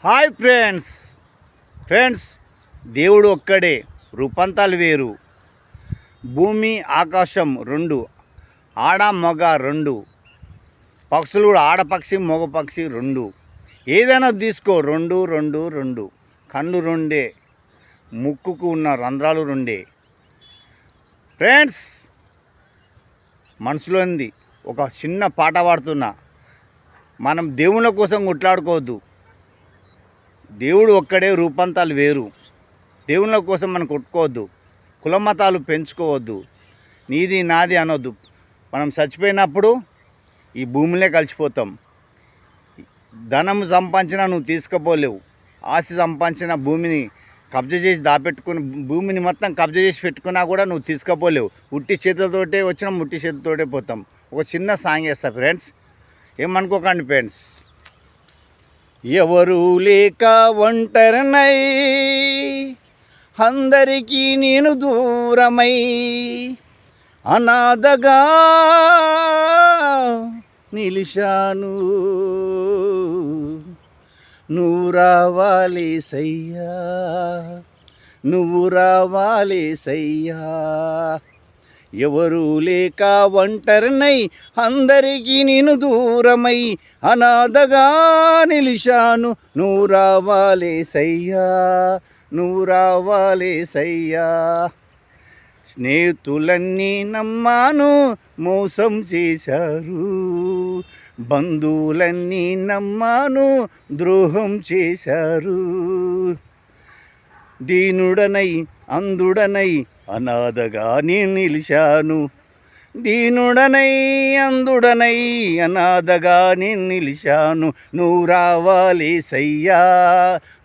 Hi friends దేవుడు ఒక్కడే, రూపాంతాలు వేరు. భూమి ఆకాశం రెండు, ఆడ మగ రెండు. పక్షులు కూడా ఆడపక్షి మగ పక్షి రెండు. ఏదైనా తీసుకో, రెండు రెండు రెండు. కళ్ళు రెండే, ముక్కుకు ఉన్న రంధ్రాలు రెండే. ఫ్రెండ్స్, మనసులో ఉంది ఒక చిన్న పాట పాడుతున్నా. మనం దేవుళ్ళ కోసం కొట్లాడుకోవద్దు. దేవుడు ఒక్కడే, రూపాంతాలు వేరు. దేవుళ్ళ కోసం మనం కొట్టుకోవద్దు. కులమతాలు పెంచుకోవద్దు. నీది నాది అనొద్దు. మనం చచ్చిపోయినప్పుడు ఈ భూమిలో కలిసిపోతాం. ధనం సంపాదించినా నువ్వు తీసుకుపోలేవు. ఆస్తి సంపాదించిన భూమిని కబ్జా చేసి దాపెట్టుకుని, భూమిని మొత్తం కబ్జా చేసి పెట్టుకున్నా కూడా నువ్వు తీసుకుపోలేవు. ఉట్టి చేతులతోటే వచ్చినా ముట్టి చేతులతోటే పోతాం. ఒక చిన్న సాంగ్ చేస్తా ఫ్రెండ్స్, ఏమనుకోకండి ఫ్రెండ్స్. ఎవరు లేక ఒంటరినై, అందరికీ నేను దూరమై, అనాథగా నిలిచాను. నువ్వు రావాలి సయ్యా, నువ్వు రావాలి సయ్యా. ఎవరు లేక ఒంటరినై, అందరికీ నేను దూరమై, అనాథగా నిలిచాను. నువ్వు రావాలి సయ్యా, నువ్వు రావాలి సయ్యా. స్నేహితులన్నీ నమ్మాను, మోసం చేశారు. బంధువులన్నీ నమ్మాను, ద్రోహం చేశారు. దీనుడనై అందుడనై, అనాథగా నేను నిలిచాను. దీనుడనై అందుడనై, అనాథగా నేను నిలిచాను. నువ్వు రావాలి సయ్యా,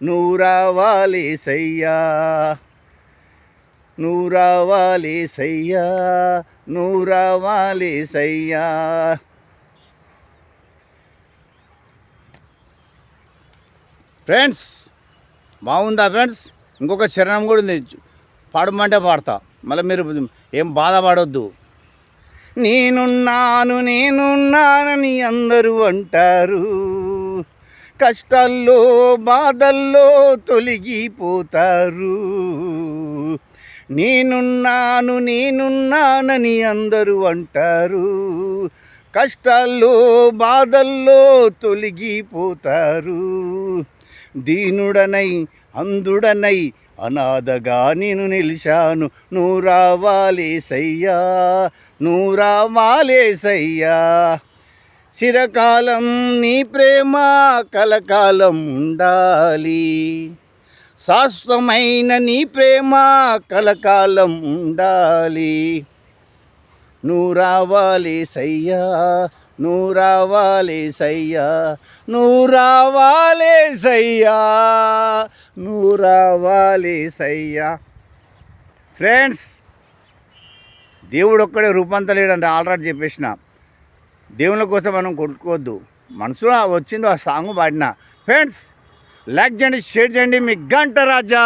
నువ్వు రావాలి సయ్యా, నువ్వు రావాలి సయ్యా, నువ్వు రావాలి సయ్యా. ఫ్రెండ్స్, బాగుందా ఫ్రెండ్స్? ఇంకొక చరణం కూడా ఉంది, పాడమంటే పాడతా. మళ్ళీ మీరు ఏం బాధపడొద్దు. నేనున్నానని అందరూ అంటారు, కష్టాల్లో బాధల్లో తొలగిపోతారు. నేనున్నానని అందరూ అంటారు, కష్టాల్లో బాధల్లో తొలగిపోతారు. దీనుడనై అందుడనై, అనాథగా నేను నిలిచాను. నువ్వు రావాలి సయ్యా, నువ్వు రావాలి సయ్యా. చిరకాలం నీ ప్రేమ కలకాలం ఉండాలి, శాశ్వతమైన నీ ప్రేమ కలకాలం ఉండాలి. నువ్వు రావాలి సయ్యా, నువ్వు రావాలి సయ్యా, నువ్వు రావాలి సయ్యా, నువ్వు రావాలి సయ్యా. ఫ్రెండ్స్, దేవుడు ఒక్కడే, రూపాంతరం లేడంటే ఆల్రెడీ చెప్పేసిన. దేవుని కోసం మనం కొట్టుకోవద్దు. మనసులో వచ్చిందో ఆ సాంగ్ పాడిన. ఫ్రెండ్స్, లైక్ చేయండి, షేర్ చేయండి. మీ గంట రాజా.